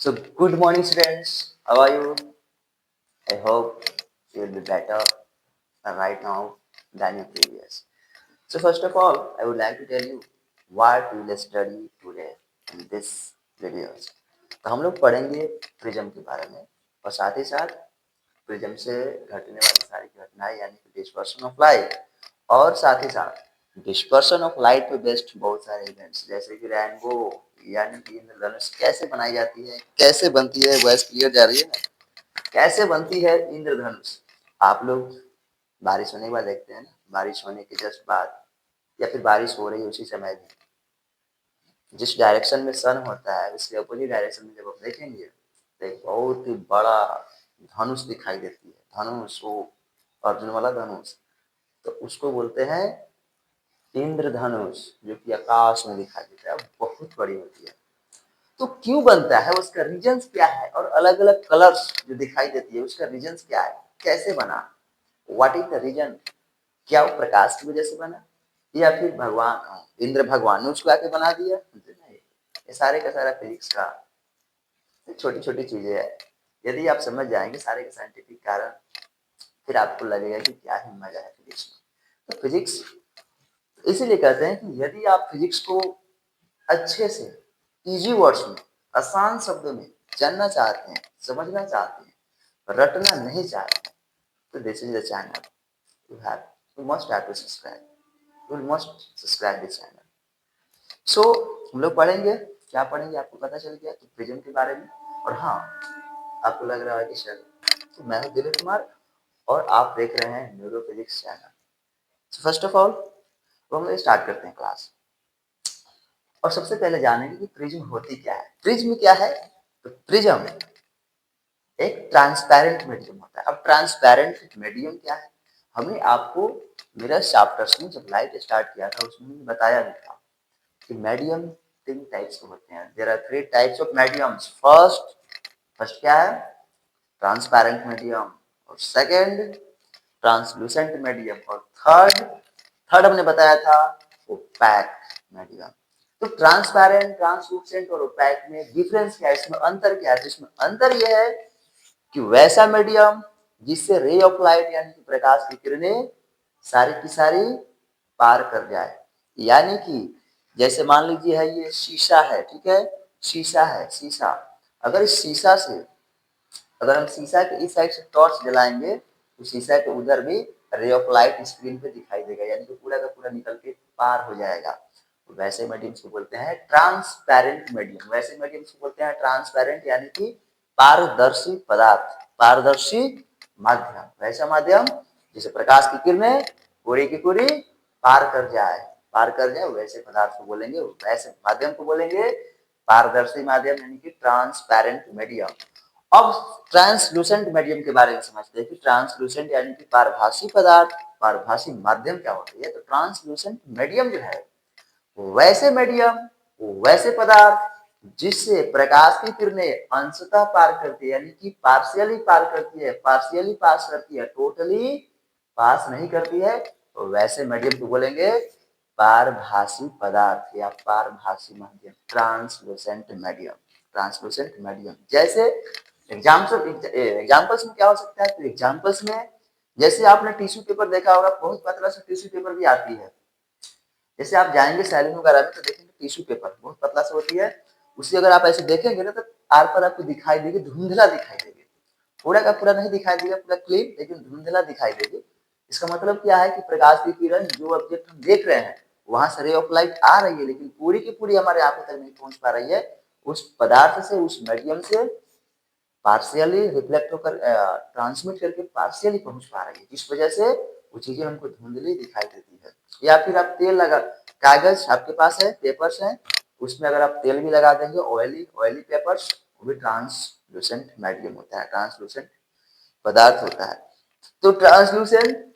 So, good morning, students. How are you? I hope you will be better right now than your previous. So, first of all, I would like to tell you what we will study today in this videos. तो हम लोग पढ़ेंगे prism के बारे में और साथ ही साथ प्रिज्म से घटने वाली सारी घटनाएं यानी कि डिस्पर्शन ऑफ लाइट और साथ ही साथ डिस्पर्शन ऑफ लाइट पे बेस्ड बहुत सारे इवेंट्स जैसे कि रेनबो यानी कि इंद्रधनुष कैसे बनाई जाती है, कैसे बनती है, वॉइस क्लियर जा रही है ना, कैसे बनती है इंद्रधनुष। आप लोग बारिश होने के बाद देखते हैं ना, बारिश होने के जस्ट बाद या फिर बारिश हो रही है उसी समय भी जिस डायरेक्शन में सन होता है उसके अपोजिट डायरेक्शन में जब आप देखेंगे तो एक बहुत ही बड़ा धनुष दिखाई देती है। धनुष वो अर्जुन वाला धनुष, तो उसको बोलते हैं इंद्रधनुष, जो कि आकाश में दिखाई देता है, बहुत बड़ी होती है। तो क्यों बनता है, उसका रीजंस क्या है, और अलग अलग कलर्स जो दिखाई देती है उसका रीजंस क्या है, कैसे बना, व्हाट इज द रीजन, क्या वो प्रकाश की वजह से बना या फिर भगवान इंद्र भगवान ने उसको आके बना दिया, नहीं। ये सारे का सारा फिजिक्स का छोटी छोटी चीजें है। यदि आप समझ जाएंगे सारे के साइंटिफिक कारण, फिर आपको लगेगा कि क्या ही मजा है फिजिक्स में। तो फिजिक्स इसीलिए कहते हैं कि यदि आप फिजिक्स को अच्छे से इजी वर्ड्स में, आसान शब्दों में जानना चाहते हैं, समझना चाहते हैं, रटना नहीं चाहते, तो this is the channel you must have to subscribe, you must subscribe this channel. So हम लोग पढ़ेंगे, क्या पढ़ेंगे आपको पता चल गया तो प्रिज्म के बारे में। और हाँ, आपको लग रहा है कि सर तो मैं हूँ दिलीप कुमार और आप देख रहे हैं neuro physics channel. First of all तो हम लोग स्टार्ट करते हैं क्लास, और सबसे पहले जानेंगे कि प्रिज्म होती क्या है। प्रिज्म क्या है, तो प्रिज्म एक ट्रांसपेरेंट मीडियम होता है। अब ट्रांसपेरेंट मीडियम क्या है, हमने आपको मेरा चैप्टर्स में जब लाइट स्टार्ट किया था उसमें मैंने बताया भी था कि मीडियम तीन टाइप्स के होते हैं। There are three types of mediums. First क्या है, ट्रांसपेरेंट मीडियम, और सेकंड ट्रांसलूसेंट मीडियम, और थर्ड थर्ड हमने बताया था ओपैक मीडियम। तो ट्रांसपेरेंट, ट्रांसलूसेंट और ओपैक में डिफरेंस क्या है, इसमें अंतर क्या है। इसमें अंतर यह है कि वैसा मीडियम जिससे रे ऑफ लाइट यानी कि प्रकाश की किरणें सारी की सारी पार कर जाए, यानी कि जैसे मान लीजिए है ये शीशा है, ठीक है, शीशा है, शीशा, अगर इस शीशा से अगर हम शीशा के इस साइड से टॉर्च जलाएंगे तो शीशा के उधर भी रे ऑफ लाइट स्क्रीन पे दिखाई देगा, यानी कि पूरा का पूरा निकल के पार हो जाएगा। तो वैसे मीडियम को बोलते हैं ट्रांसपेरेंट मीडियम। वैसे मीडियम को बोलते हैं ट्रांसपेरेंट यानी कि पारदर्शी पदार्थ, पारदर्शी माध्यम। वैसा माध्यम जिसे प्रकाश की किरणें पूरी की पूरी पार कर जाए, पार कर जाए, वैसे पदार्थ को बोलेंगे, वैसे माध्यम को बोलेंगे पारदर्शी माध्यम यानी कि ट्रांसपेरेंट मीडियम। अब ट्रांसलूसेंट मीडियम के बारे में समझते हैं कि ट्रांसलूसेंट यानी कि पारभासी पदार्थ, पारभासी माध्यम क्या होती है। तो ट्रांसलूसेंट मीडियम जो है वैसे मीडियम, वैसे पदार्थ जिससे प्रकाश की किरणें अंशतः पार करती है, यानी कि पार्शियली पार करती है, पार्शियली पास करती है, टोटली पास नहीं करती है, तो वैसे मीडियम को बोलेंगे पारभासी पदार्थ या पारभासी माध्यम, ट्रांसलूसेंट मीडियम, ट्रांसलूसेंट मीडियम। जैसे एग्जाम्पल्स में क्या हो सकता है, तो एग्जाम्पल्स में जैसे आपने टिश्यू पेपर देखा होगा, बहुत पतला सा टिश्यू पेपर भी आती है। जैसे आप जाएंगे सैलून वगैरह में तो देखेंगे टिश्यू पेपर बहुत पतला सा होती है, उसी अगर आप ऐसे देखेंगे ना तो आर पर आपको दिखाई देगी, धुंधला दिखाई देगी, पूरा का पूरा नहीं दिखाई देगा पूरा क्लीन, लेकिन धुंधला दिखाई देगी। इसका मतलब क्या है कि प्रकाश की किरण जो ऑब्जेक्ट हम देख रहे हैं वहां से रे ऑफ लाइट आ रही है, लेकिन पूरी की पूरी हमारे आंखों तक नहीं पहुंच पा रही है, उस पदार्थ से, उस मीडियम से पार्शियली रिफ्लेक्ट होकर ट्रांसमिट करके पार्शियली पहुंच पा रही है, जिस वजह से वो चीजें हमको धुंधली दिखाई देती है। या फिर आप तेल लगा, कागज आपके पास है, पेपर्स हैं, उसमें अगर आप तेल भी लगा देंगे, ऑयली ऑयली पेपर्स, वो भी ट्रांसलूसेंट मीडियम होता है, ट्रांसलूसेंट पदार्थ होता है। तो ट्रांसलूसेंट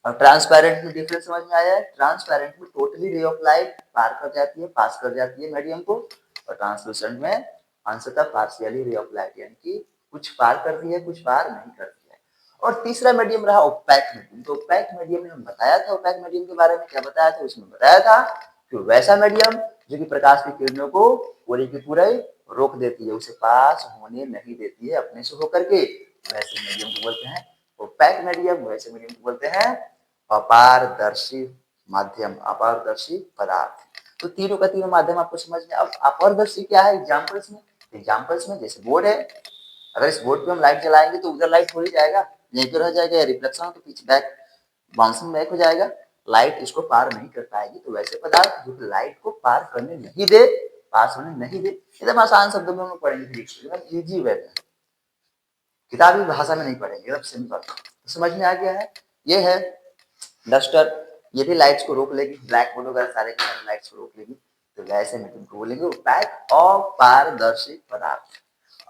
और ट्रांसपेरेंट में डिफरेंस समझ में आया है। ट्रांसपेरेंट में टोटली रे ऑफ लाइट पार कर जाती है, पास कर जाती है मीडियम को, और ट्रांसलूसेंट में अंशतः पार्शियली रे ऑफ लाइट यानी कि कुछ पार करती है, कुछ पार नहीं करती है। और तीसरा मीडियम रहा ओपैक मीडियम। तो ओपैक मीडियम में बताया था, ओपैक मीडियम के बारे में क्या बताया था, उसमें बताया था कि वैसा मीडियम जो कि प्रकाश की किरणों को पूरे की पूरे रोक देती है, उसे पास होने नहीं देती है अपने से होकर के। वैसे मीडियम को बोलते हैं ओपेक मीडियम, वैसे मीडियम को बोलते हैं अपारदर्शी माध्यम, अपारदर्शी पदार्थ। तो तीनों का तीनों माध्यम आपको समझ में। अब अपारदर्शी क्या है एग्जाम्पल्स में? एग्जाम्पल्स में जैसे बोर्ड है, अगर इस बोर्ड पे हम लाइट जलाएंगे तो उधर लाइट हो ही जाएगा, यहीं पे रह जाएगा, रिफ्लेक्शन हो तो पीछे बैक बाउंसिंग बैक हो जाएगा, लाइट इसको पार नहीं कर पाएगी। तो वैसे पदार्थ जो लाइट को पार करने नहीं दे, पास होने नहीं दे, एकदम आसान शब्दों में हम लोग पढ़ेंगे फिजिक्स, एकदम इजी वे में, किताबी भाषा में नहीं पढ़ेंगे, एकदम सिंपल। तो समझ में आ गया है? ये है डस्टर, ये भी लाइट्स को रोक लेगी, ब्लैक बोर्ड वगैरह सारे के सारे लाइट्स को रोक लेगी। तो वैसे में तुमको बोलेंगे ओपैक और पारदर्शी पदार्थ।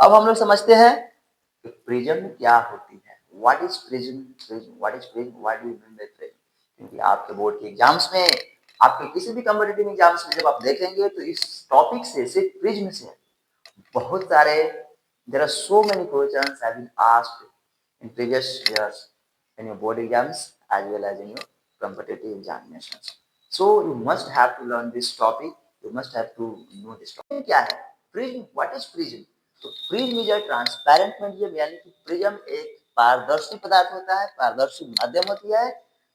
अब हम लोग समझते हैं कि प्रिज्म क्या होती है। What is prism? What is prism? What do you mean by prism? क्योंकि आपके बोर्ड के एग्जाम्स में, आपके किसी भी कॉम्पिटिटिव एग्जाम्स में जब आप देखेंगे तो इस टॉपिक से, सिर्फ प्रिज्म से बहुत सारे, there are so many questions have been asked in previous years in your board exams as well as in your competitive examinations. So you must have to learn this topic. You must have to know this topic. क्या है prism? What is prism? तो prism is a transparent medium, यानी कि prism एक पारदर्शी पदार्थ होता है, पारदर्शी माध्यम होती है।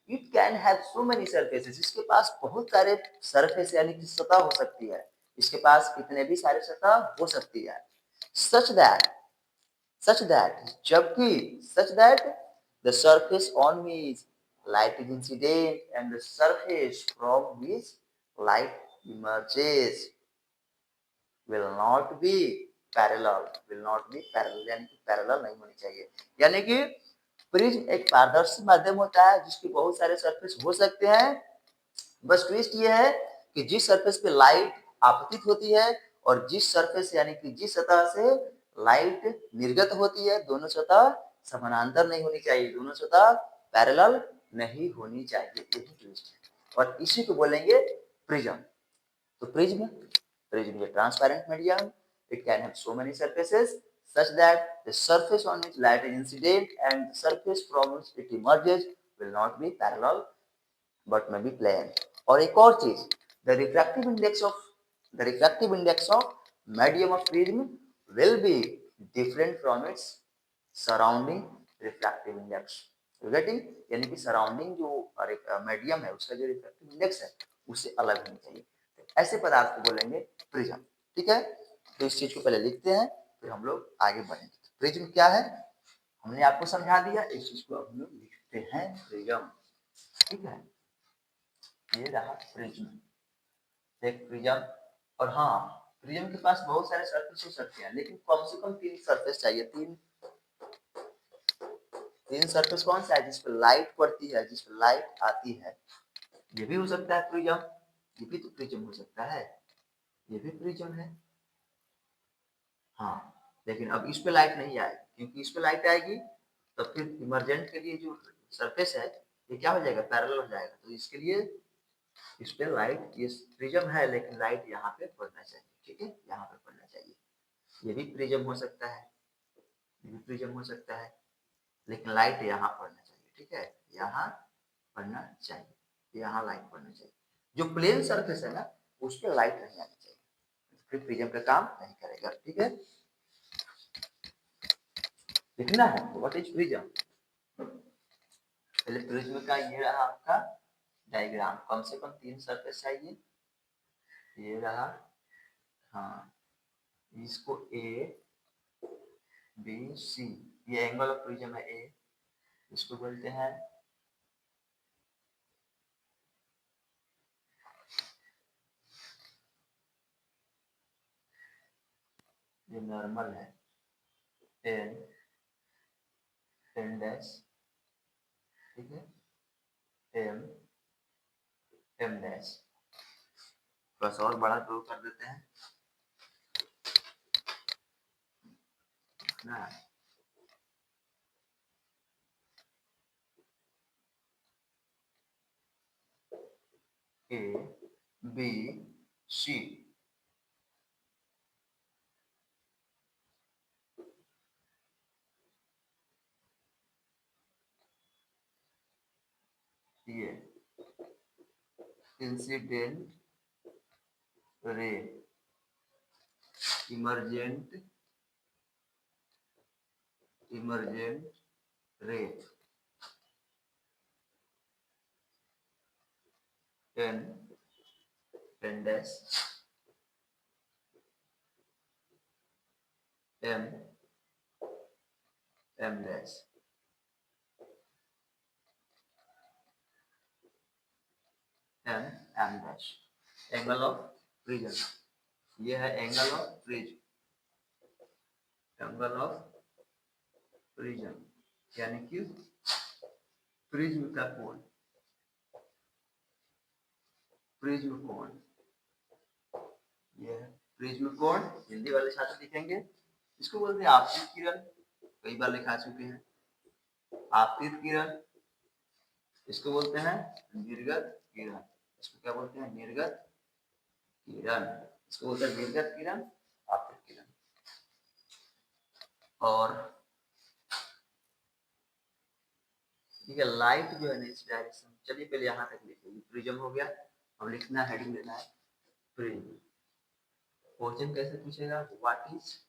It can have so many surfaces, इसके पास बहुत सारे सरफेस यानी कि सतह हो सकती है, इसके पास कितने भी सारे सतह हो सकती है। such that जबकि such that the surface on which light is incident and the surface from which light emerges will not be parallel यानी कि पैरेलल नहीं होनी चाहिए। यानी कि प्रिज्म एक पारदर्शी माध्यम होता है जिसके बहुत सारे सरफेस हो सकते हैं। बस ट्विस्ट ये है कि जिस सरफेस पे लाइट आपतित होती है और जिस सरफेस यानी कि जिस सतह से लाइट निर्गत होती है, दोनों सतह समानांतर नहीं होनी चाहिए, दोनों सतह पैरेलल नहीं होनी चाहिए, यही ट्विस्ट है। और इसी को बोलेंगे प्रिज्म। तो prism is a transparent medium. It can have so many surfaces such that the surface on which light is incident and the surface from which it emerges will not be parallel but may be plane. और एक और चीज, the refractive index of medium of prism will be different from its surrounding refractive index. getting? यानी कि surrounding जो medium है उसका जो रिफ्रैक्टिव इंडेक्स है उससे अलग होनी चाहिए। ऐसे पदार्थ को बोलेंगे प्रिज्म। ठीक है, तो इस चीज को पहले लिखते हैं फिर हम लोग आगे बढ़ेंगे। प्रिज्म क्या है हमने आपको समझा दिया, इस चीज को हम लोग लिखते हैं प्रिज्म। ठीक है, ये रहा प्रिज्म, एक प्रिज्म। और हाँ, प्रिज्म के पास बहुत सारे सरफेस हो सकते हैं लेकिन कम से कम 3 सरफेस चाहिए। तीन सरफेस कौन सा है? जिस पर लाइट पड़ती है, जिस पर लाइट आती है, ये भी हो सकता है प्रिज्म, ये भी तो प्रिज्म हो सकता है, ये भी प्रिज्म है। हाँ, लेकिन अब इस पे लाइट नहीं आएगी, क्योंकि इस पे लाइट आएगी तो फिर इमरजेंट के लिए जो सरफेस है ये क्या हो जाएगा? पैरेलल हो जाएगा। तो इसके लिए इस पे लाइट, ये प्रिज्म है लेकिन लाइट यहाँ पे पड़ना चाहिए। ठीक है, यहाँ पे पड़ना चाहिए। ये भी प्रिज्म हो सकता है, ये भी प्रिज्म हो सकता है, लेकिन लाइट यहाँ पड़ना चाहिए। ठीक है, यहाँ पड़ना चाहिए, यहाँ लाइट पड़ना चाहिए। जो प्लेन सरफेस है ना उस पर लाइट नहीं आनी चाहिए, फिर प्रिज्म का काम नहीं करेगा। ठीक है, लिखना है व्हाट इज प्रिज्म। पहले प्रिज्म का ये रहा आपका डायग्राम, कम से कम 3 सरफेस चाहिए। ये रहा, हाँ, इसको ए बी सी, ये एंगल ऑफ प्रिज्म है ए, इसको बोलते हैं ये नॉर्मल है एन, एन डैश, ठीक है, एम, एम डैश। बस और बड़ा ड्रॉ कर देते हैं ना, ए बी सी, ये incident ray, emergent ray, N dash, M dash, M dash. Angle of prism, ये है angle of prism, angle of prism यानी कि प्रिज्म का कोण, प्रिज्म कोण, ये है प्रिज्म कोण। हिंदी वाले छात्र लिखेंगे, इसको बोलते हैं आपतित किरण, कई बार लिखा चुके हैं। आपतित किरण, इसको बोलते हैं निर्गत किरण, इसको क्या बोलते हैं? निर्गत किरण, इसको बोलते हैं निर्गत किरण, आपतित किरण। और ठीक है, लाइट जो है ना इस डायरेक्शन, चलिए पहले यहाँ तक लिखेंगे, प्रिज्म हो गया। अब लिखना, हेडिंग देना है प्रिज्म। क्वेश्चन कैसे पूछेगा? What is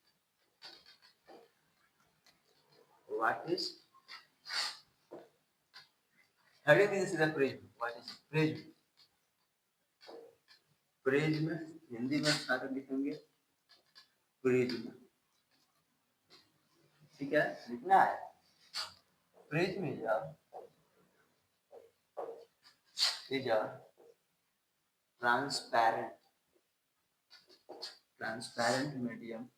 heading is the prism, what is prism. Prism Hindi में सारा लिखेंगे प्रिज्म, ठीक है, लिखना है prism is a transparent medium.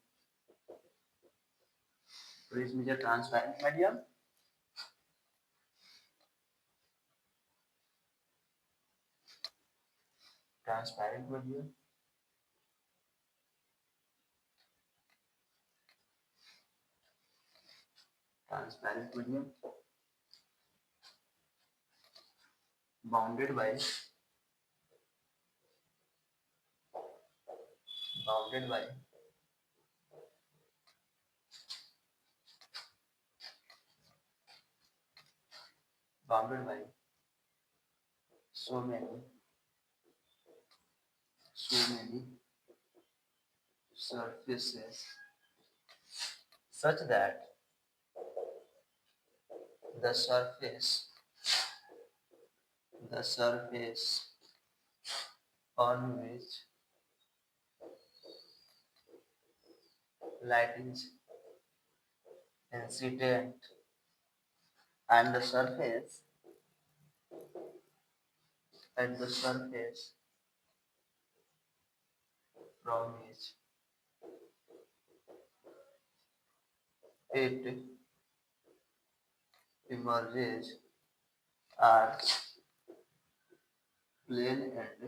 Prism is a transparent medium. Transparent medium. Transparent medium. Bounded by bounded by bounded by so many surfaces such that the surface on which light is incident and the surface from which it emerges are plane and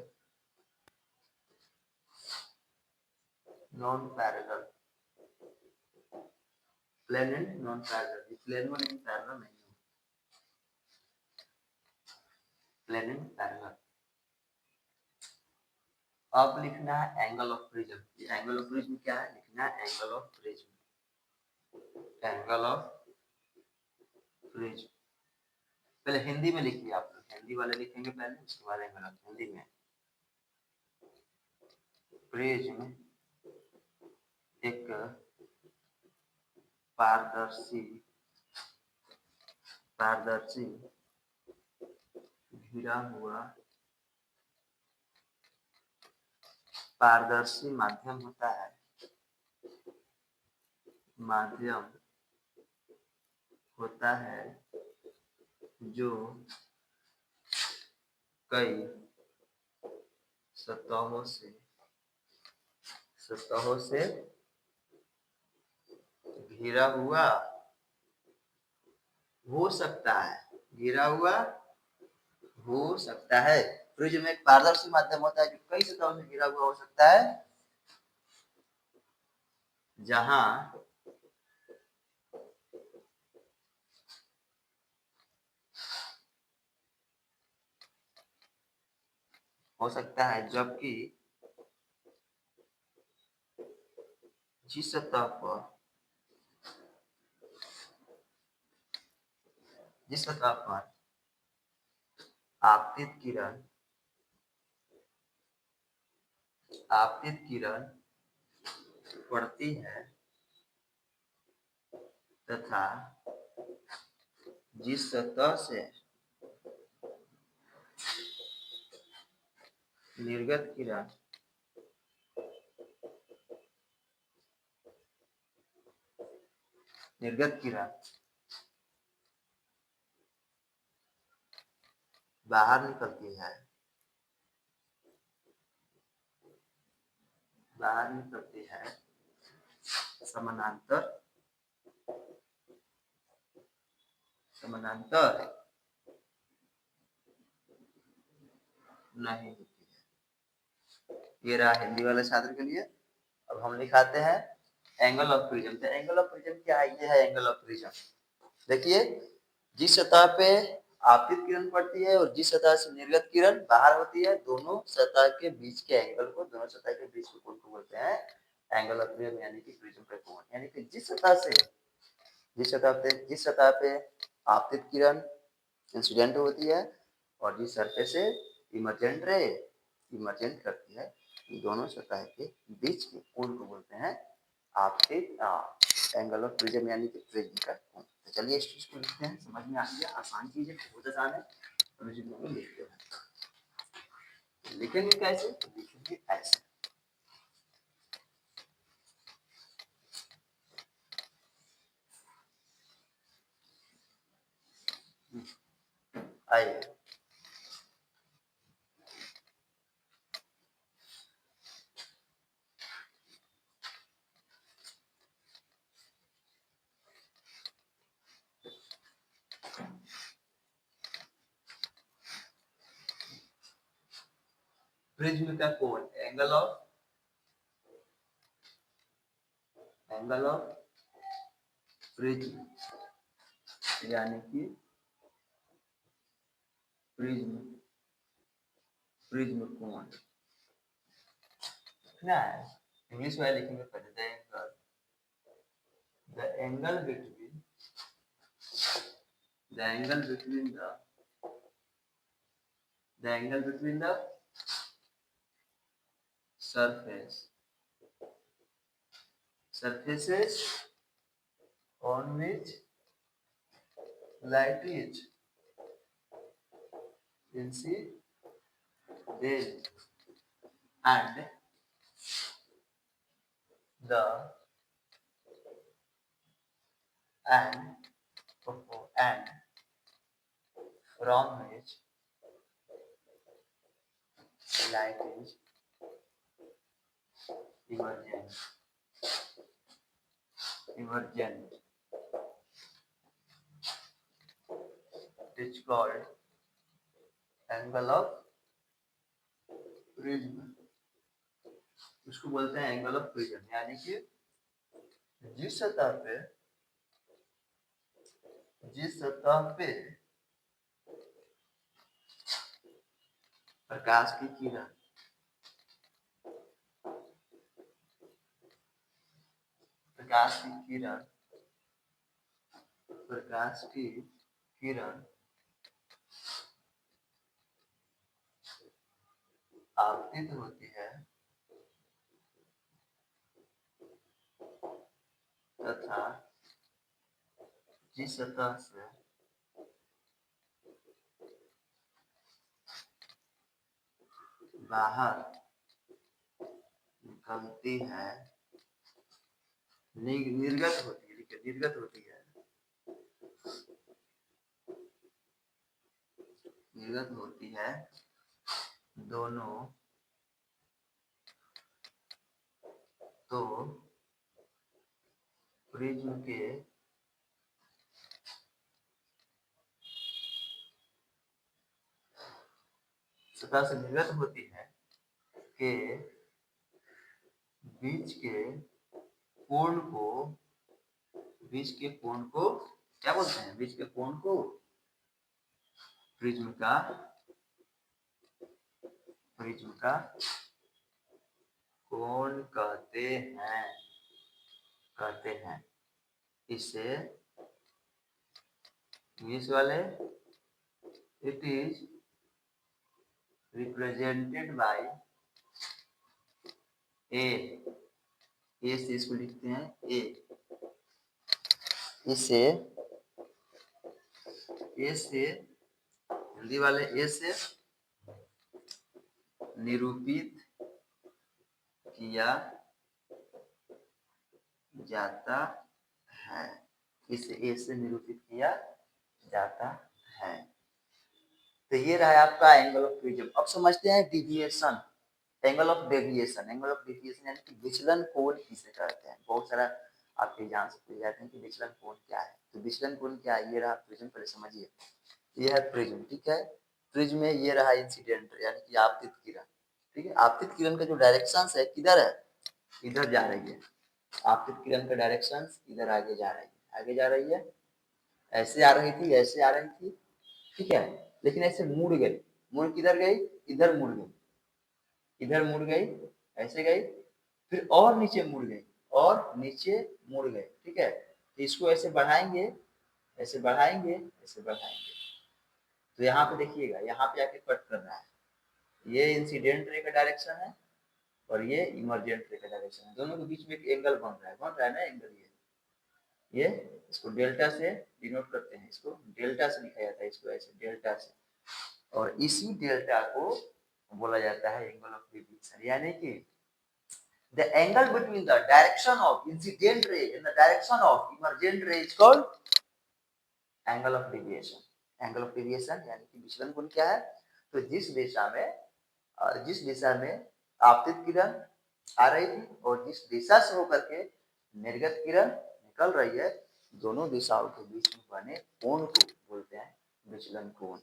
non-parallel. Plane and non parallel, plane में लेकिन parallel नहीं है, plane and parallel. अब लिखना है angle of prism. Angle of prism क्या है? लिखना है angle of prism, angle of prism. पहले हिंदी में लिखिए आप लोग, हिंदी वाले लिखेंगे पहले, उसके बाद एंगल ऑफ। हिंदी में प्रिज्म एक पारदर्शी घिरा हुआ पारदर्शी माध्यम होता है, जो कई सतहों से घिरा हुआ हो सकता है, घिरा हुआ हो सकता है। प्रिज्म एक पारदर्शी माध्यम होता है जो कई सतहों से घिरा हुआ हो सकता है, जहां हो सकता है, जबकि जिस सतह पर आपतित किरण आपतित किरण पड़ती है तथा जिस सतह से निर्गत किरण बाहर निकलती है समानांतर नहीं होती है। ये रहा हिंदी वाले छात्र के लिए। अब हम लिखाते हैं एंगल ऑफ प्रिज्म। तो एंगल ऑफ प्रिज्म क्या है? ये है एंगल ऑफ प्रिज्म। देखिए, जिस सतह पे आपतित किरण पड़ती है और जिस सतह से निर्गत किरण बाहर होती है, दोनों सतह के बीच के एंगल को, दोनों सतह के बीच के कोण को बोलते हैं एंगल ऑफ प्रिज्म, यानी कि प्रिज्म का कोण। यानी कि जिस सतह पे आपतित किरण इंसिडेंट होती है और जिस सरफेस से इमर्जेंट करती है, दोनों सतह के बीच के कोण को बोलते हैं आपतित एंगल ऑफ प्रिज्म, यानी कि प्रिज्म का कोण। तो चलिए इस चीज को लिखते हैं। समझ में आ गया? आसान चीज है, बहुत आसान है। तो इसी को लिखते हैं। लिखेंगे कैसे? लिखेंगे ऐसे। आइए, प्रिज्म का कोण एंगल ऑफ प्रिज्म, यानी कि प्रिज्म कोण लिखना है। इंग्लिश में लिखेंगे पहले the angle between the surfaces on which light is incident and the and from which light is emergent. It's called angle of prism. उसको बोलते हैं एंगल ऑफ प्रिज्म, यानी कि जिस सतह पे प्रकाश की किरण आपतित होती है तथा जिस सतह से बाहर निकलती है, निर्गत होती है, दोनों तो प्रिज्म के सतह से निर्गत होती है के बीच के कोण को क्या बोलते हैं? बीच के कोण को प्रिज्म का कोण कहते हैं। इससे इंग्लिश वाले इट इज represented by ए, ए से इसको लिखते हैं ए, इसे ए से, हिंदी वाले ए से निरूपित किया जाता है, इसे ए से निरूपित किया जाता है। तो ये रहा आपका एंगल ऑफ प्रिज्म। अब समझते हैं deviation, angle of deviation. Angle of deviation यानी कि विचलन कोण किसे कहते हैं। बहुत सारा आपके एग्जाम से पूछ जाते हैं कि विचलन कोण क्या है। तो विचलन कोण क्या है, ये रहा प्रिज्म, पहले समझिए। ये है प्रिज्म, ठीक है। प्रिज्म में ये रहा इंसिडेंट यानी कि आपतित किरण, ठीक है। आपतित किरण का जो डायरेक्शन है किधर है, इधर जा रही है। आपतित किरण का डायरेक्शन इधर आगे जा रही है, आगे जा रही है, ऐसे आ रही थी, ऐसे आ रही थी, ठीक है। लेकिन ऐसे मुड़ गई, मुड़ किधर गई, इधर मुड़ गई, इधर मुड़ गई, ऐसे गई, फिर और नीचे मुड़ गई, और नीचे मुड़ गई, ठीक है। तो इसको ऐसे बढ़ाएंगे, ऐसे बढ़ाएंगे, ऐसे बढ़ाएंगे, तो यहाँ पे देखिएगा, यहाँ पे आके कट कर रहा है। ये इंसिडेंट रे का डायरेक्शन है और ये इमरजेंट रे का डायरेक्शन है। दोनों के बीच में एक एंगल बन रहा है ना एंगल। ये इसको डेल्टा से डिनोट करते हैं, इसको डेल्टा से लिखा जाता है, इसको ऐसे डेल्टा से। और इसी डेल्टा को बोला जाता है एंगल ऑफ डेविएशन, यानी कि the angle between the direction of incident ray and the direction of emergent ray is called angle of deviation। angle of deviation यानी कि विचलन कोण क्या है, तो जिस दिशा में आपतित किरण आ रही थी और जिस दिशा से होकर के निर्गत किरण निकल रही है, दोनों दिशाओं के बीच में बने कोण को बोलते हैं विचलन कोण।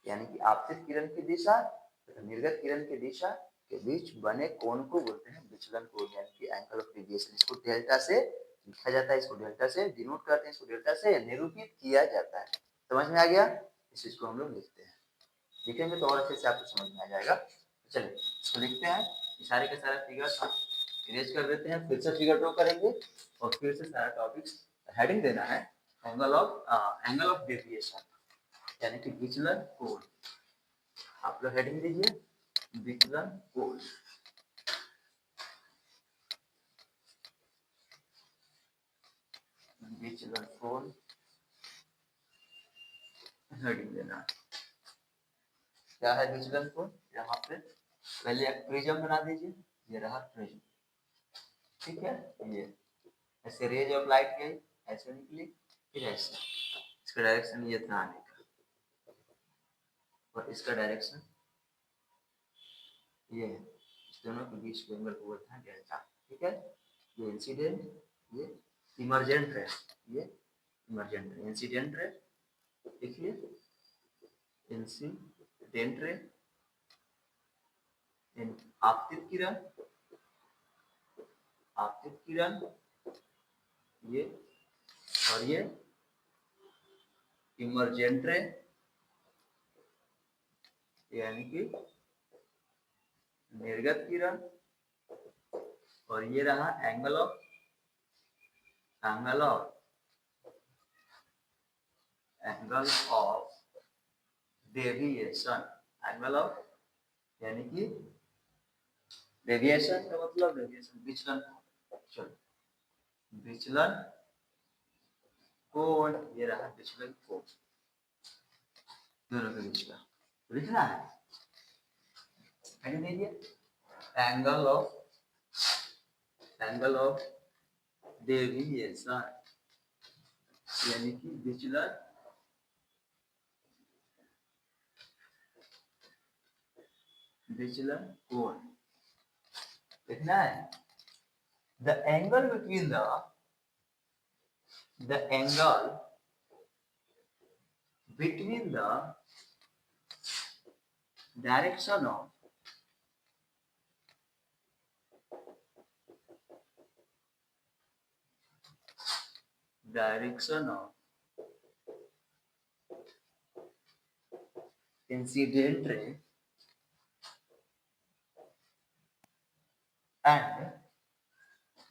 यानी कि आपतित किरण की दिशा तथा निर्गत किरण की दिशा के बीच बने कोण को बोलते हैं विचलन कोण, यानी कि एंगल ऑफ डेविएशन। इसको डेल्टा से लिखा जाता है, इसको डेल्टा से डिनोट करते हैं, इसको डेल्टा से निरूपित किया जाता है। समझ में आ गया, इस चीज को हम लोग लिखते हैं, लिखेंगे तो और अच्छे से आपको समझ में आ जाएगा। चलिए इसको लिखते हैं, सारे के सारे फिगर्स हम इरेज कर देते हैं, फिर से फिगर ड्रॉ करेंगे और फिर से सारा टॉपिक्स हेडिंग देना है एंगल ऑफ डेविएशन यानी कि विचलन कोण। आप लोग हेडिंग दीजिए विचलन कोण। विचलन कोण हेडिंग देना। क्या है विचलन कोण, यहाँ पे पहले एक प्रिज्म बना दीजिए, ये रहा प्रिज्म, ठीक है। ये ऐसे रेज ऑफ लाइट गई, ऐसे निकली, फिर ऐसे, इसका डायरेक्शन ये था आने का, और इसका डायरेक्शन ये है। इस दोनों के बीच के एंगल को बोलते हैं डेल्टा, ठीक है। ये इंसिडेंट, ये इमरजेंट है, ये इमरजेंट है। इंसिडेंट रे देखिए, इंसिडेंट रे, आपतित किरण, आपतित किरण, ये, और ये इमरजेंट रे यानी कि निर्गत किरण, और ये रहा angle of deviation. Angle of यानी कि डेविएशन का मतलब डेविएशन विचलन। चलो विचलन कोण, ये रहा विचलन कोण, दोनों के बीच का लिखना है। एंगल ऑफ डेविएशन यानी कि विचलन कोण लिखना है। The angle between the direction of incident ray and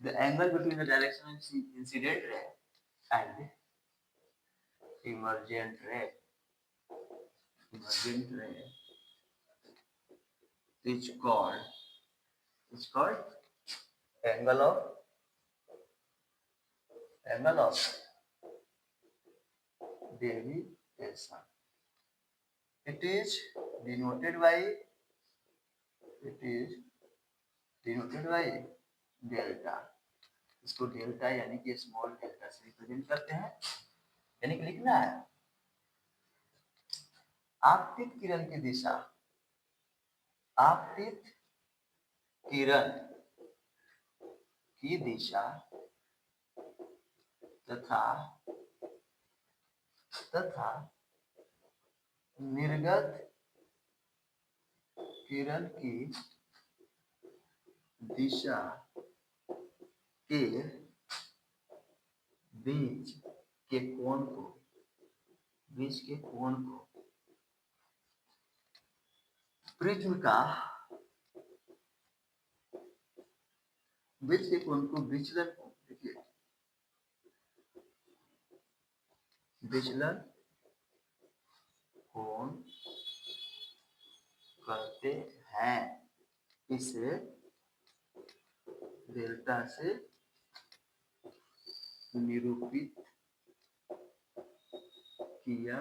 the angle between the direction of incident ray and emergent ray is called angle of deviation, it is denoted by delta. इसको delta यानी कि small delta से represent करते हैं। यानी कि लिखना है आपतित किरण की दिशा, आपतित किरण की दिशा तथा निर्गत किरण की दिशा के बीच के कोण को प्रिज्म का बीच के कोण को विचलन, देखिए विचलन कोण कहते हैं। इसे डेल्टा से निरूपित किया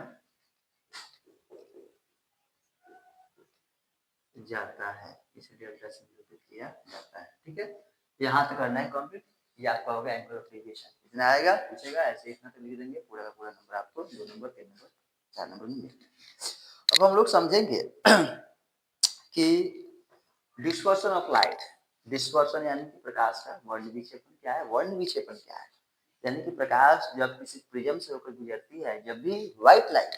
जाता है, इसे डेल्टा से निरूपित किया जाता है। ठीक है, यहाँ तक करना है कंप्लीट। ये आपका होगा एंगल ऑफ डेविएशन। इतना आएगा, पूछेगा ऐसे इतना तो लिख देंगे, पूरा का पूरा नंबर आपको 2 नंबर 3 नंबर 4 नंबर मिलेगा। अब हम लोग समझेंगे कि डिस्पर्शन ऑफ लाइट, डिस्पर्शन यानी कि प्रकाश का वर्ण विक्षेपण क्या है, वर्ण विक्षेपण क्या है। यानी कि प्रकाश जब किसी प्रिज्म से होकर गुजरती है, जब भी व्हाइट लाइट,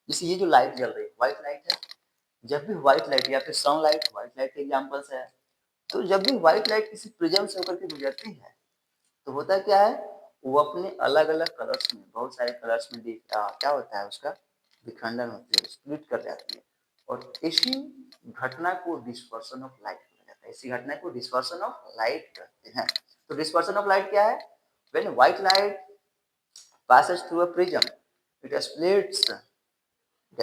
जैसे ये जो लाइट जल रही है व्हाइट लाइट है, जब भी व्हाइट लाइट या फिर सनलाइट, व्हाइट लाइट के एग्जांपल्स है, तो जब भी व्हाइट लाइट किसी प्रिज्म से होकर के गुजरती है तो होता क्या है, वो अपने अलग अलग कलर्स में, बहुत सारे कलर्स में क्या होता है, उसका विखंडन होती है, स्प्लिट कर जाती है। और इसी घटना को डिस्पर्शन ऑफ लाइट कहा जाता है। इसी घटना को डिस्पर्शन ऑफ लाइट कहते हैं। तो डिस्पर्शन ऑफ लाइट क्या है, when white light passes through a prism, it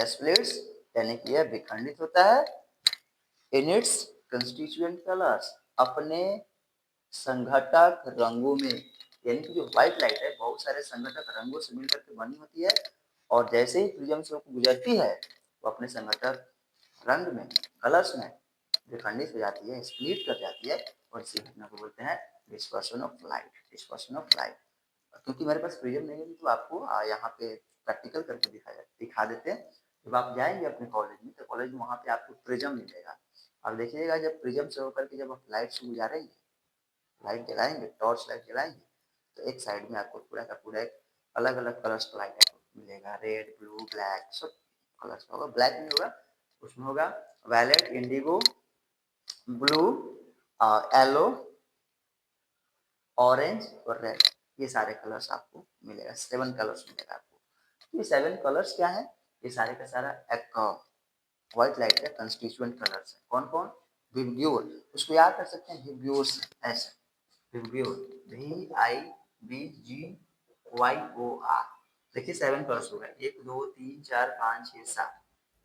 splits यानी कि यह विखंडित होता है in its constituent colors, अपने संघटक रंगों में। यानी कि जो व्हाइट लाइट है बहुत सारे संघटक रंगों से मिलकर के बनी होती है, और जैसे ही प्रिज्म से गुजरती है वो अपने संघटक रंग में, कलर्स में विखंडित हो जाती है, स्प्लिट कर जाती है, और इसी घटना को बोलते हैं dispersion of light, dispersion of light. क्योंकि मेरे पास प्रिज्म नहीं है तो आपको यहाँ पे प्रैक्टिकल करके दिखा देते हैं। जब आप जाएंगे अपने कॉलेज में तो कॉलेज में वहाँ पे आपको प्रिज्म मिलेगा। अब देखिएगा जब प्रिज्म से होकर के जब आप लाइट से गुजारेंगे, लाइट जलाएंगे, टॉर्च लाइट जलाएंगे, तो एक साइड में आपको पूरा का पूरा एक अलग अलग कलर्स का लाइट आपको मिलेगा, रेड ब्लू ब्लैक सब कलर्स का होगा। ब्लैक नहीं होगा, उसमें होगा violet, indigo, blue, yellow, orange और रेड, ये सारे कलर्स आपको मिलेगा, 7 कलर्स मिलेगा आपको। ये 7 कलर्स क्या है, ये सारे का सारा एक व्हाइट लाइट का कंस्टिट्यूएंट कलर्स है। कौन कौन, विब्ग्योर, उसको याद कर सकते हैं विब्ग्योर्स, ऐसे विब्ग्योर, VIBGYOR। देखिए 7 कलर्स हो गए, 1 2 3 4 5 6 7।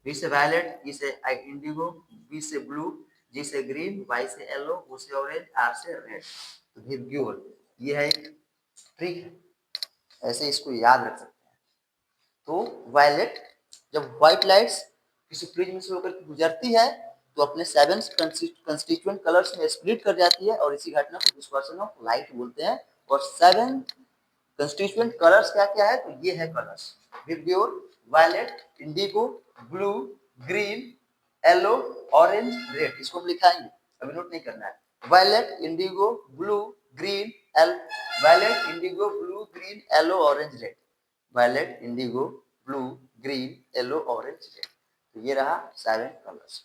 बी से वायलेट, ई से इंडिगो, बी से ब्लू, जी से ग्रीन, वाई से येलो, ओ से ऑरेंज, आर से रेड। तो विब्ग्योर ये है एक ट्रिक है, ऐसे इसको याद रख सकते हैं। तो वायलेट, जब व्हाइट लाइट्स किसी प्रिज्म से होकर गुजरती है तो अपने 7 कंस्टिट्यूएंट कलर्स में स्प्लिट कर जाती है, और इसी घटना को डिस्पर्शन ऑफ लाइट बोलते हैं। और 7 कंस्टिट्यूएंट कलर्स क्या क्या है, तो ये है colours VIBGYOR, violet, indigo, blue, green, yellow, orange, red. इसको हम लिखाएंगे, अभी नोट नहीं करना है। Violet, indigo, blue, green, violet, indigo, blue, green, yellow, orange, red. Violet, indigo, blue, green, yellow, orange, red. तो ये रहा 7 कलर्स।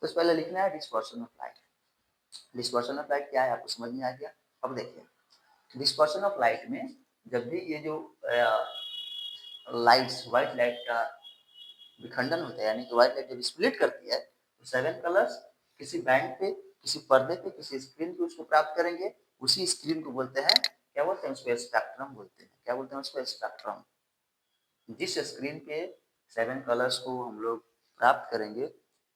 तो पहले लिखना है dispersion of light. Dispersion of light क्या है आपको समझ में आ गया। अब देखिए डिस्पर्शन ऑफ लाइट में जब भी ये जो लाइट्स, व्हाइट लाइट का विखंडन होता है, यानी कि व्हाइट लाइट जब स्प्लिट करती है तो 7 कलर्स किसी बैंड पे, किसी पर्दे पे, किसी स्क्रीन पे उसको प्राप्त करेंगे। उसी स्क्रीन को बोलते हैं, क्या बोलते हैं उसको, स्पेक्ट्रम बोलते हैं। क्या बोलते हैं उसको, स्पेक्ट्रम। जिस स्क्रीन पे 7 कलर्स को हम लोग प्राप्त करेंगे,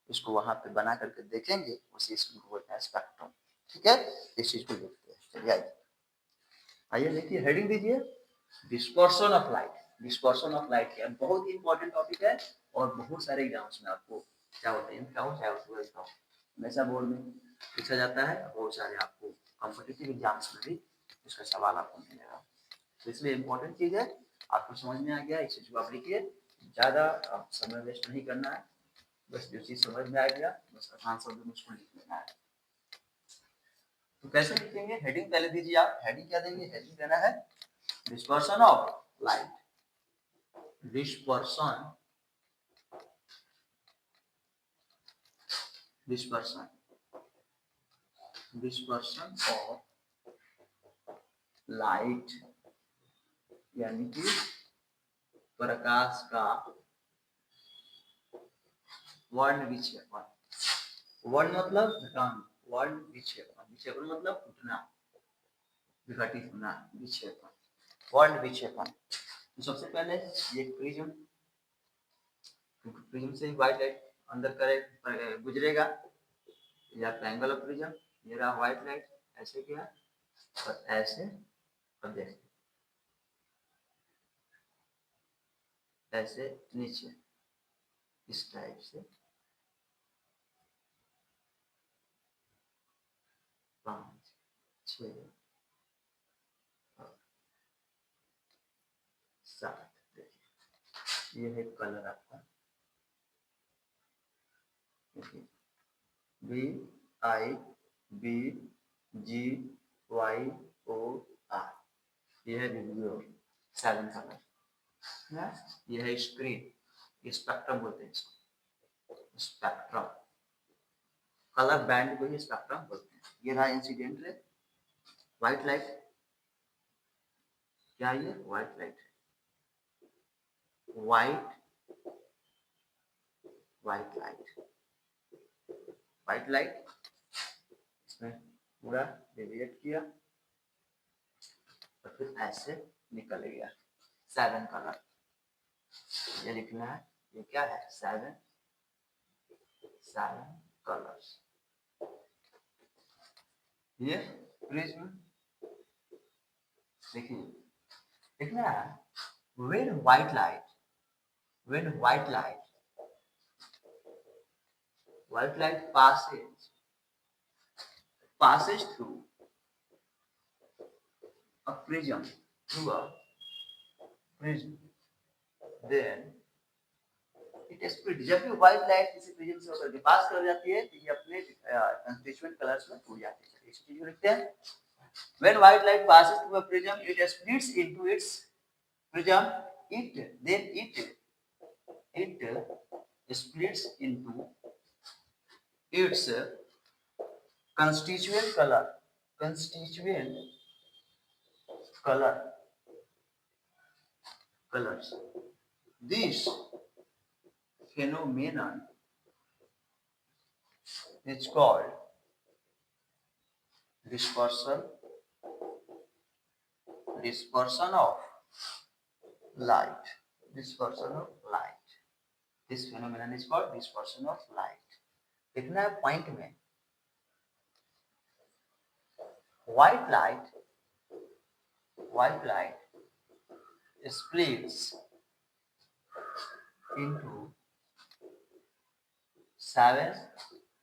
उसको वहां पे बना करके देखेंगे, उसी स्क्रीन को बोलते हैं स्पेक्ट्रम। ठीक है, इस चीज को देखते हैं। चलिए आइए देखिए, हेडिंग दीजिए dispersion of light. Dispersion of light क्या है, बहुत ही इंपॉर्टेंट टॉपिक है और बहुत सारे एग्जाम्स में आपको क्या होते हैं चाहे हमेशा बोर्ड में पूछा जाता है, बहुत सारे आपको कॉम्पिटिटिव एग्जाम्स में भी इसका सवाल आपको मिलेगा। तो इसलिए इम्पोर्टेंट चीज है, आपको समझ में आ गया, इस चीज को आप लिखिए, ज्यादा आप समय वेस्ट नहीं करना है, बस जो चीज समझ में आ गया बस आसान शब्द में उसको लिख लेना है। तो कैसे लिखेंगे, हेडिंग पहले दीजिए आप, हेडिंग क्या देंगे, हेडिंग देना है dispersion of light. Dispersion dispersion dispersion of light, यानी कि प्रकाश का वर्ण विक्षेपण। वर्ण मतलब घटाना, वर्ण विक्षेपण, विक्षेपण मतलब उठना, विघटित होना, विक्षेपण, वर्ण विक्षेपण। तो सबसे पहले ये प्रिज्म, प्रिज्म से व्हाइट लाइट अंदर करे गुजरेगा, या ट्रायंगल ऑफ प्रिज्म, ये रहा व्हाइट लाइट, ऐसे किया और ऐसे, अब देखिए ऐसे नीचे इस टाइप से 5 6 7, देखिए ये है कलर आपका, देखिए B I B G Y O R, ये है विब्रियो 7 कलर, ये है स्क्रीन, ये स्पेक्ट्रम बोलते हैं इसको, स्पेक्ट्रम, कलर बैंड को ही स्पेक्ट्रम बोलते हैं। ये रहा इंसिडेंट रे, व्हाइट लाइट, क्या ये व्हाइट लाइट है, white white light, white light, इसमें पूरा डेविएट किया और फिर ऐसे निकल गया 7 कलर, ये लिखना है, ये क्या है 7 कलर्स। ये प्रिज्म, देखिए लिखना है when white light passes through a prism, then it split। जब भी व्हाइट लाइट किसी प्रिज्म से होकर के पास कर जाती है तो ये अपने कंस्टिट्यूएंट कलर्स में टूट जाती है। इस चीज को लिखते हैं when white light passes through a prism it splits into its prism, it splits into its constituent colors. This phenomenon is called dispersion of light. Dispersion of light. This phenomenon is called dispersion of light. लिखना है point में, white light splits into 7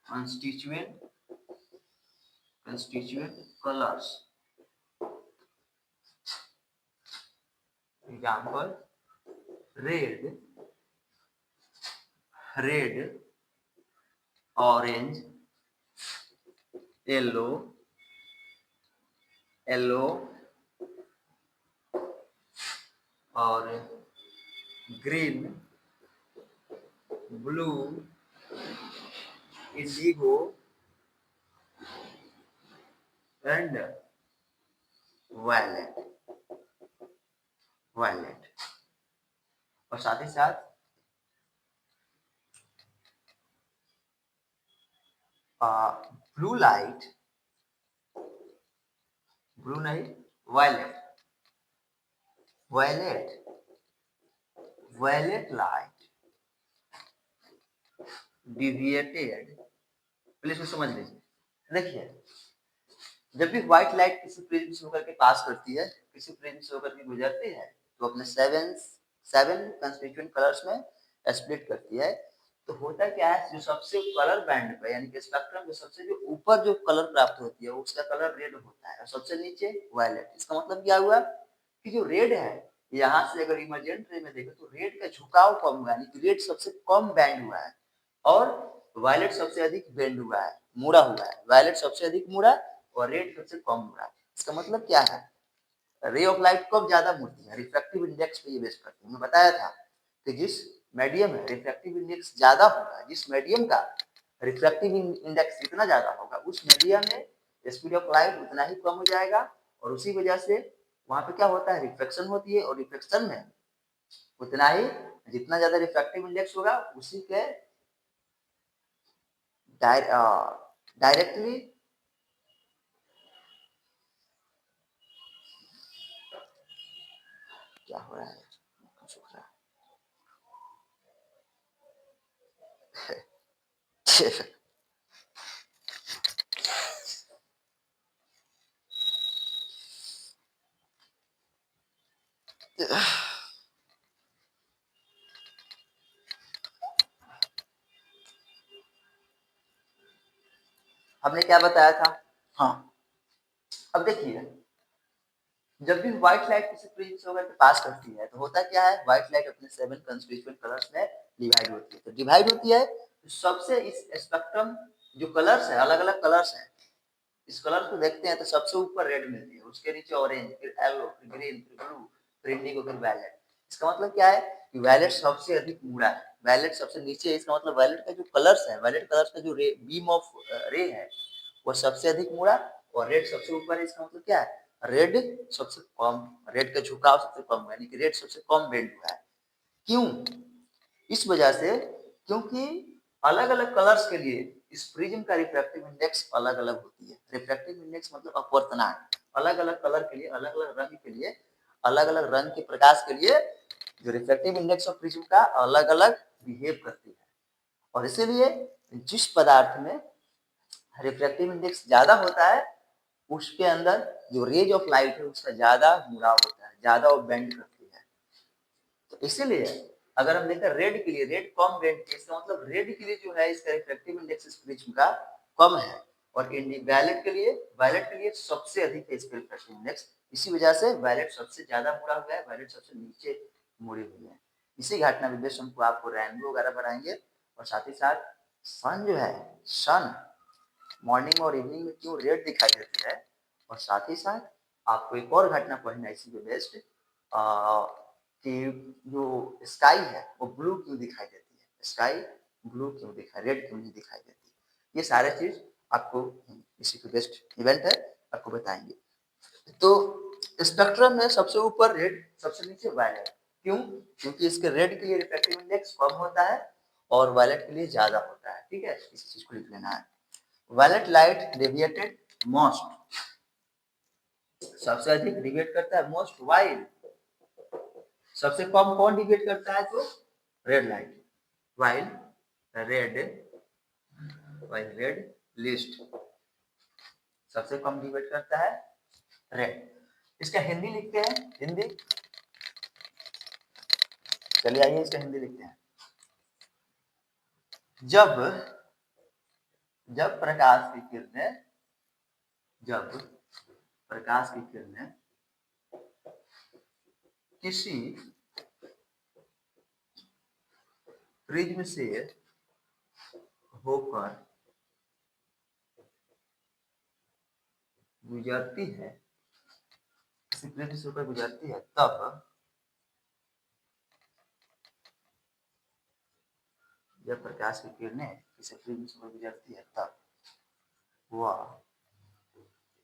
constituent colors. Example: red, orange, yellow, और green, blue, indigo and violet. और साथ ही साथ blue नहीं, violet light deviated, please समझ लीजिए, देखिए जब भी व्हाइट लाइट किसी प्रिज्म से होकर के पास करती है, किसी प्रिज्म से होकर के गुजरती है, तो अपने सेवन कंस्टिट्यूएंट कलर्स में स्प्लिट करती है। तो होता क्या है, जो सबसे कलर बैंड पे यानी कि स्पेक्ट्रम के सबसे जो ऊपर जो कलर प्राप्त होती है उसका कलर रेड होता है और सबसे नीचे वायलेट। इसका मतलब क्या हुआ कि जो रेड है, यहाँ से अगर इमर्जेंट रे में देखें तो रेड का झुकाव कम हुआ, यानी कि रेड सबसे कम बैंड हुआ है और वायलेट सबसे अधिक बेंड हुआ है, मुड़ा हुआ है। वायलेट सबसे अधिक मुड़ा और रेड सबसे कम मुड़ा। इसका मतलब क्या है, रे ऑफ लाइट कब ज्यादा मुड़ती है, रिफ्रैक्टिव इंडेक्स पे ये बेस करती है। मैं बताया था कि जिस मीडियम है रिफ्रैक्टिव इंडेक्स ज्यादा होगा, जिस मीडियम का रिफ्रैक्टिव इंडेक्स जितना ज्यादा होगा उस मीडियम में स्पीड ऑफ लाइट उतना ही कम हो जाएगा और उसी वजह से वहां पे क्या होता है, रिफ्लेक्शन होती है और रिफ्लेक्शन में उतना ही, जितना ज्यादा रिफ्रैक्टिव इंडेक्स होगा उसी के डायरेक्टली क्या हो रहा है, सूख रहा है। हमने क्या बताया था, हाँ अब देखिए, जब भी व्हाइट लाइट किसी प्रिज्म से होकर पास करती है तो होता क्या है, व्हाइट लाइट अपने 7 कंस्टिट्यूएंट कलर्स में डिवाइड होती है। तो डिवाइड होती है तो सबसे इस स्पेक्ट्रम जो कलर्स है, अलग अलग कलर्स है, इस कलर को देखते हैं तो सबसे ऊपर रेड मिलती है, उसके नीचे ऑरेंज, फिर येलो, फिर ग्रीन, फिर ब्लू, फिर इंडिगो, फिर वायलेट। इसका मतलब क्या है कि वायलेट सबसे अधिक मुड़ा है, वायलेट सबसे नीचे है। इसका मतलब वायलेट का जो कलर्स है, वायलेट कलर्स का जो रे बीम ऑफ रे है वो सबसे अधिक मुड़ा और रेड सबसे ऊपर है। इसका मतलब क्या है, रेड सबसे कम, रेड का झुकाव सबसे कम है, यानी कि रेड सबसे कम बेंड हुआ है। क्यों, इस वजह से क्योंकि अलग अलग कलर्स के लिए इस प्रिज्म का रिफ्रैक्टिव इंडेक्स अलग अलग होती है। रिफ्रैक्टिव इंडेक्स मतलब अपवर्तनांक, अलग अलग कलर के लिए, अलग अलग रंग के लिए, अलग अलग रंग के प्रकाश के लिए जो रिफ्रैक्टिव इंडेक्स ऑफ प्रिज्म का अलग अलग बिहेव करती है। और इसीलिए जिस पदार्थ में रिफ्रैक्टिव इंडेक्स ज्यादा होता है उसके अंदर जो रेज ऑफ लाइट है उसका ज्यादा मुड़ाव होता है, ज्यादा वो बेंड करती है। तो इसीलिए अगर हम देखें रेड के लिए, रेड कम बेंड है, इसका मतलब रेड के लिए जो है इसका रिफ्रैक्टिव इंडेक्स इस प्रिज्म का कम है और वायलेट के लिए सबसे अधिक है इसका रिफ्रैक्टिव इंडेक्स। इसी वजह से वायलेट सबसे ज्यादा मुड़ा हुआ है, वायलेट सबसे नीचे मुड़ी हुई है। इसी घटना विशेष हमको आपको रेनबो वगैरह बनाएंगे और साथ ही साथ सन जो है, सन मॉर्निंग और इवनिंग में क्यों रेड दिखाई देती है, और साथ ही साथ आपको एक और घटना पढ़ना है इसी पे बेस्ड, कि जो स्काई है वो ब्लू क्यों दिखाई देती है, स्काई ब्लू क्यों दिखाई, रेड क्यों नहीं दिखाई देती। ये सारे चीज आपको इसी पे बेस्ड इवेंट है, आपको बताएंगे। तो स्पेक्ट्रम में सबसे ऊपर रेड, सबसे नीचे वायलेट। क्यों, क्योंकि इसके रेड के लिए रिफ्रैक्टिव इंडेक्स कम होता है और वायलेट के लिए ज्यादा होता है। ठीक है, इस चीज को लिख लेना है। वायलेट लाइट डेविएटेड मोस्ट, सबसे अधिक डिविएट करता है मोस्ट, वाइल सबसे कम कौन डिविएट करता है, तो red light, while red, while red list सबसे कम डिविएट करता है रेड। इसका हिंदी लिखते हैं, हिंदी, चलिए आइए इसका हिंदी लिखते हैं। जब जब प्रकाश की किरणें, जब प्रकाश की किरणें किसी प्रिज्म से होकर गुजरती है, किसी प्रिज्म से होकर गुजरती है, तब जब प्रकाश की किरणें किसी प्रिज्म से होकर गुजरती है तब वह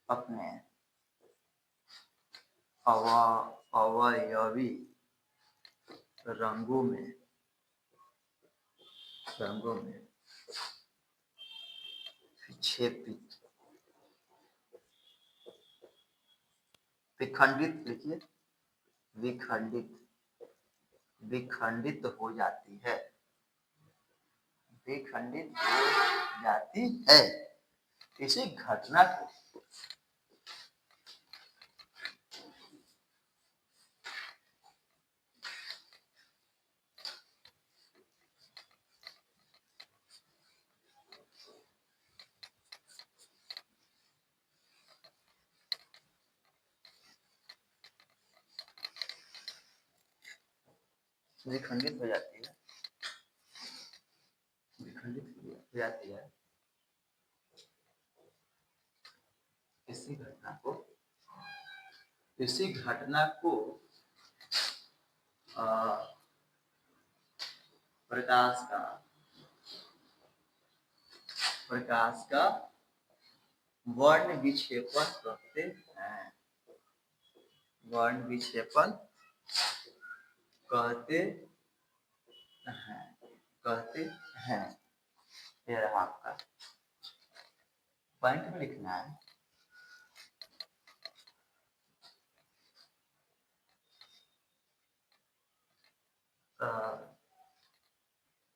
अपने अवयवी रंगों में, रंगों में विक्षेपित, विखंडित, लिखिए विखंडित, विखंडित हो जाती है, विखंडित हो जाती है। इसी घटना को विखंडित हो जाती है, विखंडित हो जाती है इसी घटना को प्रकाश का वर्ण विक्षेपण कहते हैं, वर्ण विक्षेपण कहते हैं। ये रहा आपका पॉइंट में लिखना है।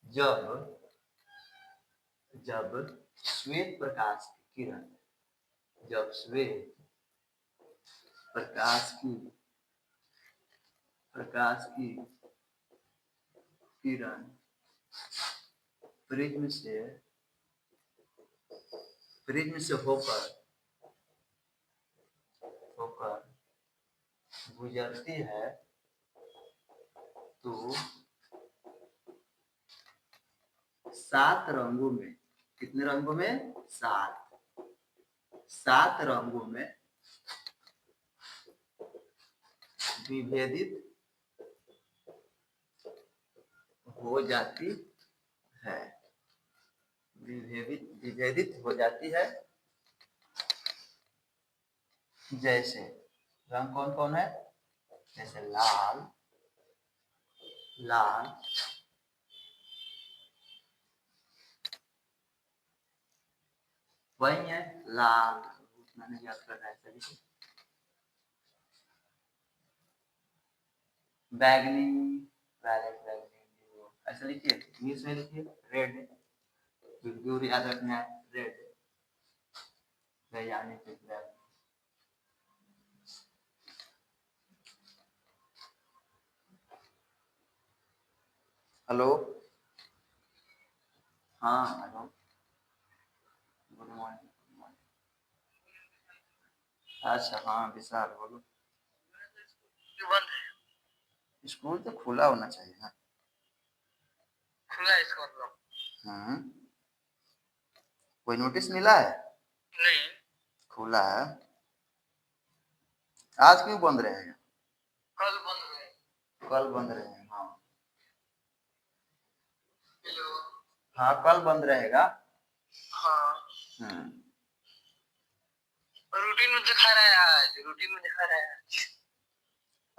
जब श्वेत प्रकाश की किरण, जब श्वेत प्रकाश की किरण प्रिज्म से होकर गुजरती है तो 7 रंगों में, कितने रंगों में? 7 रंगों में विभेदित हो जाती है, विभेदित हो जाती है। जैसे रंग कौन कौन है? जैसे लाल वही है, लाल उतना नहीं याद करना है सभी को। बैगनी, ऐसा लिखिए, इंग्लिश में लिखिए। रेड, बिल्कुल याद रखना है, रेड। हेलो, हाँ हेलो, गुड मॉर्निंग। अच्छा हाँ विशाल बोलो। स्कूल तो खुला होना चाहिए ना। खुला है इसका मतलब? कोई नोटिस मिला है? नहीं, खुला है। आज क्यों बंद रहेगा? कल बंद रहेगा। हाँ हेलो, हाँ कल बंद रहेगा। हाँ रूटीन में दिखा रहा है,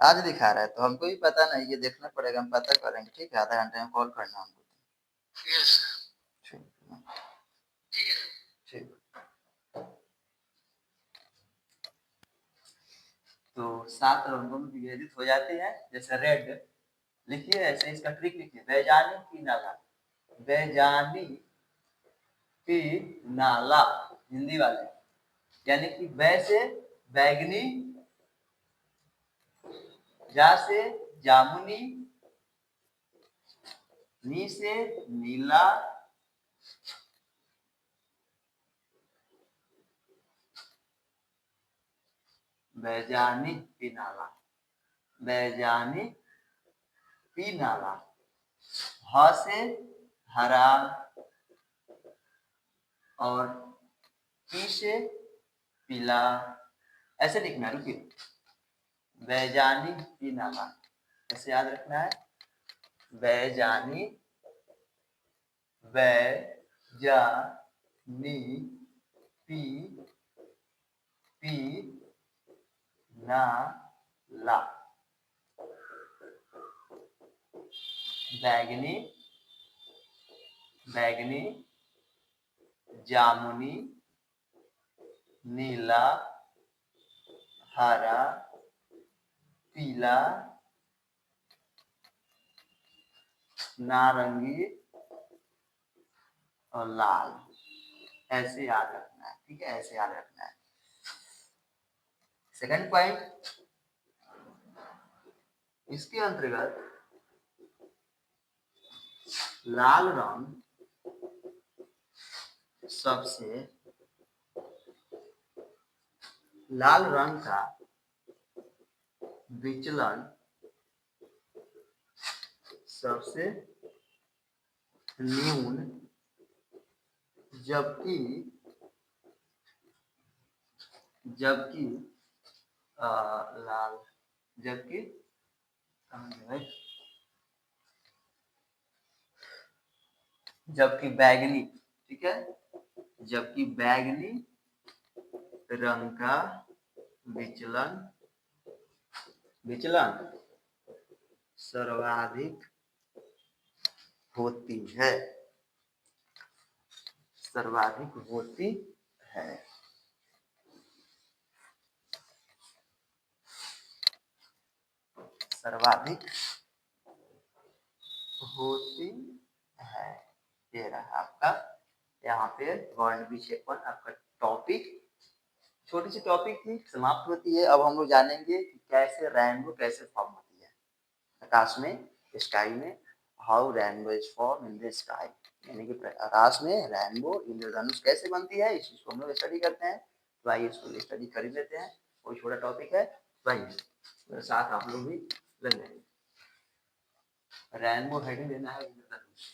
आज दिखा रहा है तो हमको भी पता नहीं, ये देखना पड़ेगा, हम पता करेंगे। ठीक है, आधा घंटे में कॉल करना हमको। यस ठीक। तो 7 रंगों में विभेदित हो जाती है। जैसे रेड लिखिए, ऐसे इसका ट्रिक लिखिए, बैजानी की नाला, हिंदी वाले, यानी कि बै से बैगनी, जा से जामुनी, नी से नीला, बैजानी पीनाला, ह से हरा, और पी से पीला, ऐसे लिखना। रुकिए, बैजानी पीनाला ऐसे याद रखना है। बैजानी, बैजानी पी नाला, बैगनी, जामुनी, नीला, हरा, पीला, नारंगी और लाल, ऐसे याद रखना है। ठीक है, ऐसे याद रखना है। सेकंड पॉइंट, इसके अंतर्गत लाल रंग का विचलन सबसे न्यून, जबकि जबकि लाल, जबकि कहाँ है भाई, जबकि बैगनी, ठीक है, जबकि बैगनी रंग का विचलन विचलन सर्वाधिक होती है, सर्वाधिक होती है। सर्वाधिक होती है, ये रहा आपका यहाँ पे वर्ण विक्षेपण आपका टॉपिक। छोटी सी टॉपिक थी, समाप्त होती है। अब हम लोग जानेंगे कि कैसे रेनबो कैसे फॉर्म होती है आकाश में, स्काई में। How rainbow is form in the sky, यानी कि आकाश में रेनबो इंद्रधनुष कैसे बनती है, इस चीज को हम लोग स्टडी करते हैं। तो आइए इसको स्टडी कर लेते हैं, कोई छोटा टॉपिक है भाई, मेरे साथ आप लोग भी लग जाएंगे। रेनबो हेडिंग देना है इंद्रधनुष,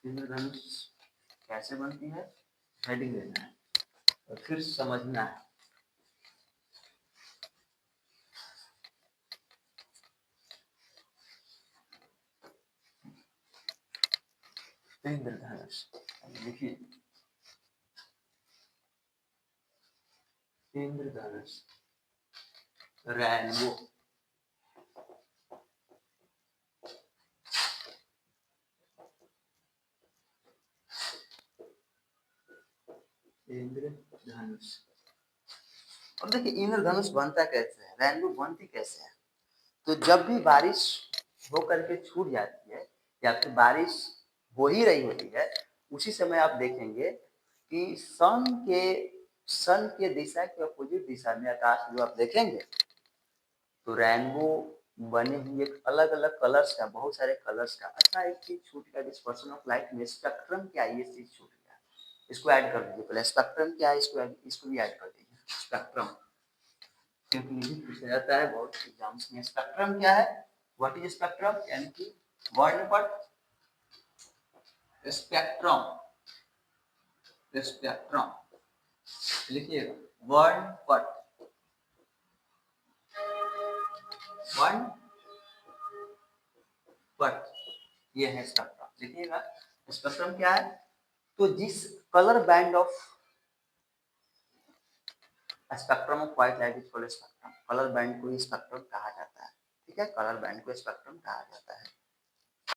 इंद्रधनुष कैसे बनती है हेडिंग देना है और फिर समझना है। इंद्रधनुष देखिए, इंद्रधनुष रेनबो, इंद्रधनुष। अब देखिए इंद्रधनुष बनता कैसे है, रेनबो बनती कैसे है। तो जब भी बारिश हो करके छूट जाती है या फिर बारिश हो ही रही होती है, उसी समय आप देखेंगे कि सन के दिशा के अपोजिट दिशा में आकाश जो आप देखेंगे तो रेनबो बने हुए एक अलग अलग कलर्स का, बहुत सारे कलर्स का। अच्छा एक चीज छूट गया, डिस्पर्शन ऑफ लाइट में स्पेक्ट्रम क्या है, ये चीज छूट गया, इसको ऐड कर दीजिए पहले। स्पेक्ट्रम क्या है, इसको भी ऐड कर दीजिए स्पेक्ट्रम, क्योंकि ये भी पूछा जाता है बहुत एग्जाम्स में। स्पेक्ट्रम क्या है, व्हाट इज स्पेक्ट्रम, यानी कि वर्णपट। स्पेक्ट्रम, स्पेक्ट्रम लिखिएगा, वर्णपट, वर्णपट, ये है स्पेक्ट्रम, लिखिएगा। स्पेक्ट्रम क्या है, तो जिस colour band of spectrum of white light is called spectrum, colour band को स्पेक्ट्रम कहा जाता है, ठीक है, कलर बैंड को स्पेक्ट्रम कहा जाता है।